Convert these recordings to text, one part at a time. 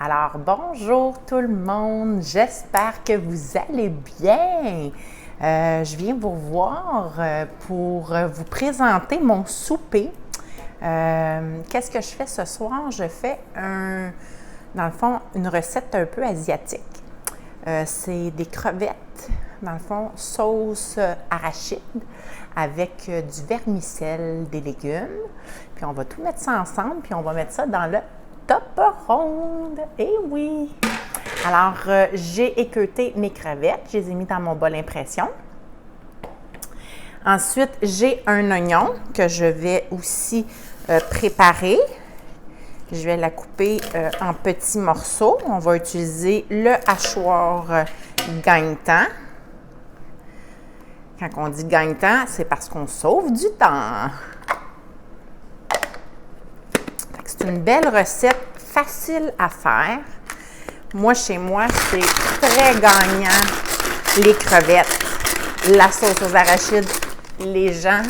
Alors, bonjour tout le monde, j'espère que vous allez bien. Je viens vous voir pour vous présenter mon souper. Qu'est-ce que je fais ce soir? Je fais dans le fond, une recette un peu asiatique. C'est des crevettes, dans le fond, sauce arachide avec du vermicelle, des légumes. Puis on va tout mettre ça ensemble, puis on va mettre ça dans le Tupperone. Eh oui! Alors, j'ai équeuté mes crevettes, je les ai mis dans mon bol impression. Ensuite, j'ai un oignon que je vais aussi préparer. Je vais la couper en petits morceaux. On va utiliser le hachoir gagne-temps. Quand on dit gagne-temps, c'est parce qu'on sauve du temps. C'est une belle recette, facile à faire. Moi, chez moi, c'est très gagnant. Les crevettes, la sauce aux arachides, les gens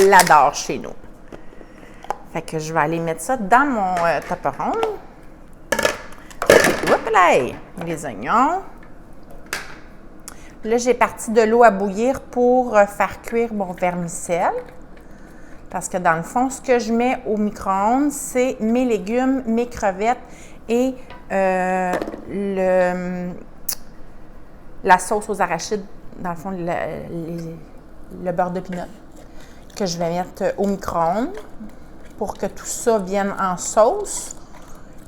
l'adorent chez nous. Fait que je vais aller mettre ça dans mon Tupperone. Oups là, les oignons. Là, j'ai parti de l'eau à bouillir pour faire cuire mon vermicelle. Parce que dans le fond, ce que je mets au micro-ondes, c'est mes légumes, mes crevettes et la sauce aux arachides, dans le fond, le beurre de pinot que je vais mettre au micro-ondes pour que tout ça vienne en sauce.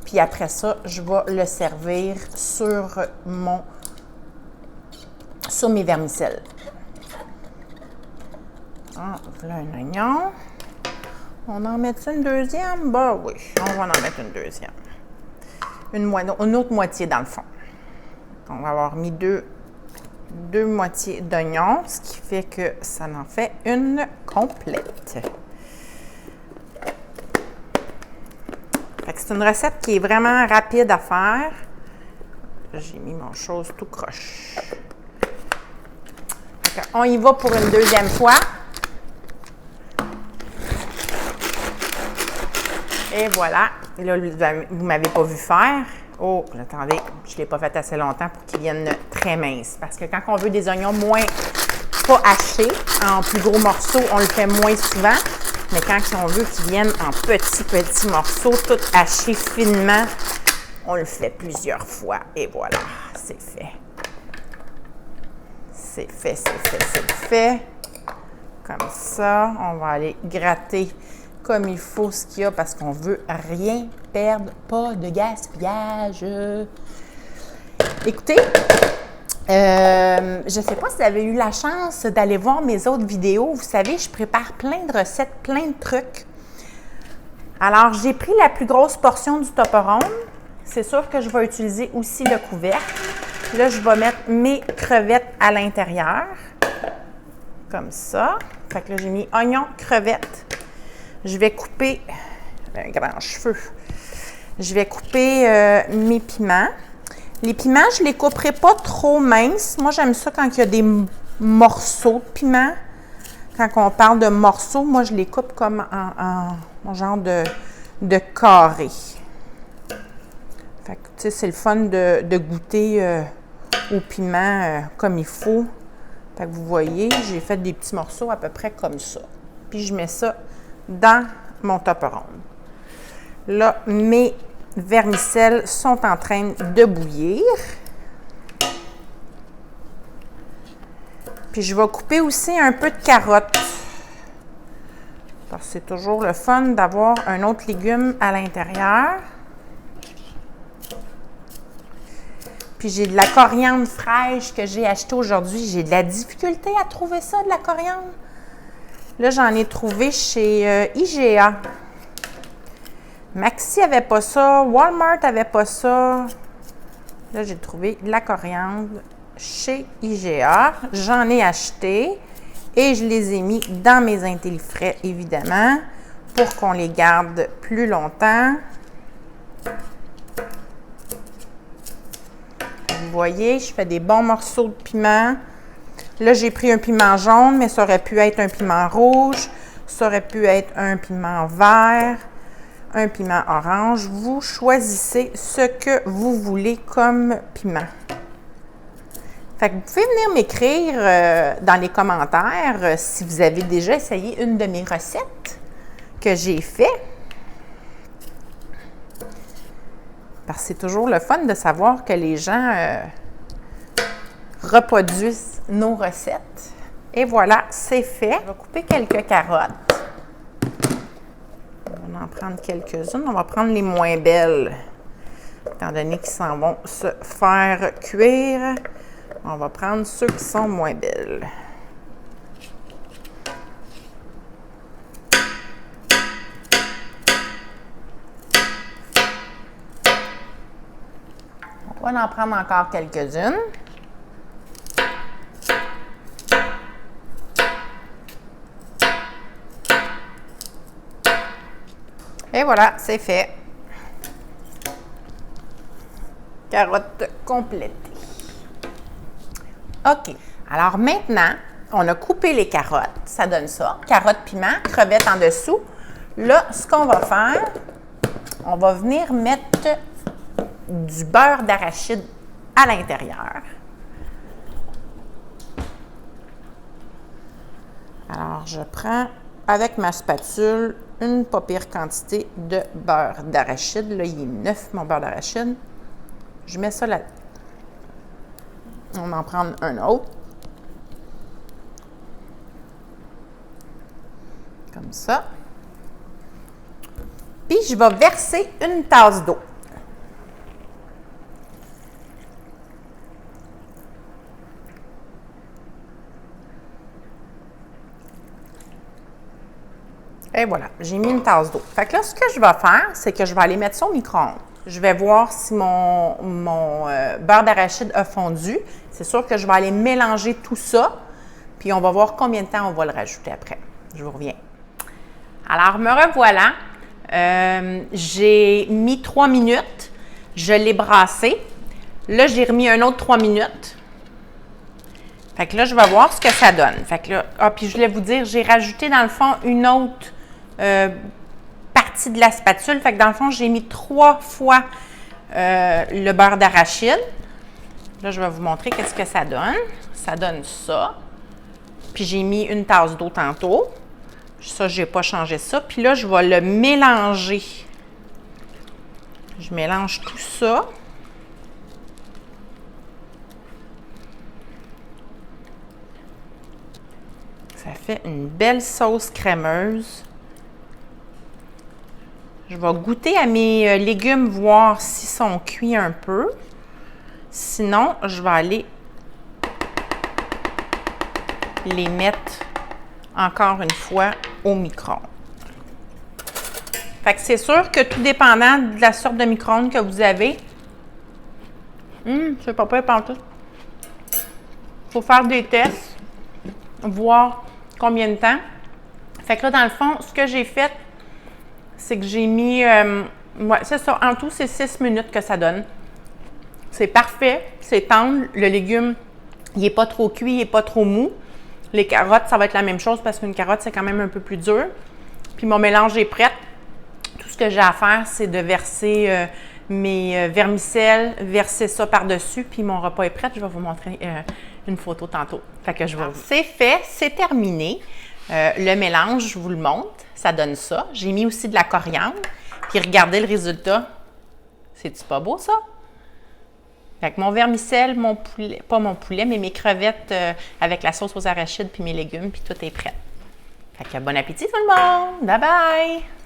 Puis après ça, je vais le servir sur mes vermicelles. Ah, voilà un oignon. On en met une deuxième? Ben oui, on va en mettre une deuxième. Une autre moitié dans le fond. On va avoir mis deux moitiés d'oignons, ce qui fait que ça en fait une complète. C'est une recette qui est vraiment rapide à faire. J'ai mis mon chose tout croche. On y va pour une deuxième fois. Et voilà. Là, vous ne m'avez pas vu faire. Oh, attendez, je ne l'ai pas fait assez longtemps pour qu'ils viennent très minces. Parce que quand on veut des oignons pas hachés, en plus gros morceaux, on le fait moins souvent. Mais quand on veut qu'ils viennent en petits morceaux, tout hachés finement, on le fait plusieurs fois. Et voilà, c'est fait. C'est fait. Comme ça, on va aller gratter comme il faut ce qu'il y a parce qu'on veut rien perdre, pas de gaspillage. Écoutez, je ne sais pas si vous avez eu la chance d'aller voir mes autres vidéos. Vous savez, je prépare plein de recettes, plein de trucs. Alors, j'ai pris la plus grosse portion du Tupperone. C'est sûr que je vais utiliser aussi le couvercle. Là, je vais mettre mes crevettes à l'intérieur. Comme ça. Fait que là, j'ai mis oignon, crevettes. Je vais couper un grand cheveu. Je vais couper mes piments. Les piments, je ne les couperai pas trop minces. Moi, j'aime ça quand il y a des morceaux de piments. Quand on parle de morceaux, moi, je les coupe comme en genre de carré. Fait que, tu sais, c'est le fun de goûter au piment comme il faut. Fait que vous voyez, j'ai fait des petits morceaux à peu près comme ça. Puis, je mets ça dans mon Tupperone. Là, mes vermicelles sont en train de bouillir. Puis je vais couper aussi un peu de carottes. Parce que c'est toujours le fun d'avoir un autre légume à l'intérieur. Puis j'ai de la coriandre fraîche que j'ai achetée aujourd'hui. J'ai de la difficulté à trouver ça, de la coriandre. Là, j'en ai trouvé chez IGA. Maxi n'avait pas ça. Walmart n'avait pas ça. Là, j'ai trouvé de la coriandre chez IGA. J'en ai acheté et je les ai mis dans mes intellifrais, évidemment, pour qu'on les garde plus longtemps. Vous voyez, je fais des bons morceaux de piment. Là, j'ai pris un piment jaune, mais ça aurait pu être un piment rouge. Ça aurait pu être un piment vert. un piment orange. Vous choisissez ce que vous voulez comme piment. Fait que vous pouvez venir m'écrire dans les commentaires si vous avez déjà essayé une de mes recettes que j'ai fait. Parce que c'est toujours le fun de savoir que les gens reproduisent nos recettes. Et voilà, c'est fait. On va couper quelques carottes. On va en prendre quelques-unes. On va prendre les moins belles, étant donné qu'ils s'en vont se faire cuire. On va prendre ceux qui sont moins belles. On va en prendre encore quelques-unes. Et voilà, c'est fait. Carottes complétées. OK. Alors maintenant, on a coupé les carottes. Ça donne ça. Carottes, piment, crevettes en dessous. Là, ce qu'on va faire, on va venir mettre du beurre d'arachide à l'intérieur. Alors, je prends avec ma spatule une pas pire quantité de beurre d'arachide. Là, il est neuf, mon beurre d'arachide. Je mets ça là. On va en prendre un autre. Comme ça. Puis, je vais verser une tasse d'eau. Et voilà, j'ai mis une tasse d'eau. Fait que là, ce que je vais faire, c'est que je vais aller mettre ça au micro-ondes. Je vais voir si mon beurre d'arachide a fondu. C'est sûr que je vais aller mélanger tout ça, puis on va voir combien de temps on va le rajouter après. Je vous reviens. Alors, me revoilà. J'ai mis 3 minutes. Je l'ai brassé. Là, j'ai remis un autre 3 minutes. Fait que là, je vais voir ce que ça donne. Fait que là, puis je voulais vous dire, j'ai rajouté dans le fond une autre partie de la spatule. Fait que dans le fond, j'ai mis 3 fois le beurre d'arachide. Là, je vais vous montrer qu'est-ce que ça donne. Ça donne ça. Puis j'ai mis une tasse d'eau tantôt. Ça, je n'ai pas changé ça. Puis là, je vais le mélanger. Je mélange tout ça. Ça fait une belle sauce crémeuse. Je vais goûter à mes légumes, voir s'ils sont cuits un peu. Sinon, je vais aller les mettre encore une fois au micro-ondes. Fait que c'est sûr que tout dépendant de la sorte de micro-ondes que vous avez, c'est pas pire pantoute. Il faut faire des tests, voir combien de temps. Fait que là, dans le fond, ce que j'ai fait, c'est que j'ai mis, ouais, c'est ça, en tout, c'est 6 minutes que ça donne. C'est parfait, c'est tendre. Le légume, il n'est pas trop cuit, il n'est pas trop mou. Les carottes, ça va être la même chose parce qu'une carotte, c'est quand même un peu plus dur. Puis mon mélange est prêt. Tout ce que j'ai à faire, c'est de verser mes vermicelles, verser ça par-dessus, puis mon repas est prêt. Je vais vous montrer une photo tantôt. Fait que je vais... C'est fait, c'est terminé. Le mélange, je vous le montre, ça donne ça. J'ai mis aussi de la coriandre. Puis regardez le résultat. C'est-tu pas beau, ça? Fait que mon vermicelle, mon poulet, pas mon poulet, mais mes crevettes avec la sauce aux arachides puis mes légumes, puis tout est prêt. Fait que bon appétit tout le monde! Bye bye!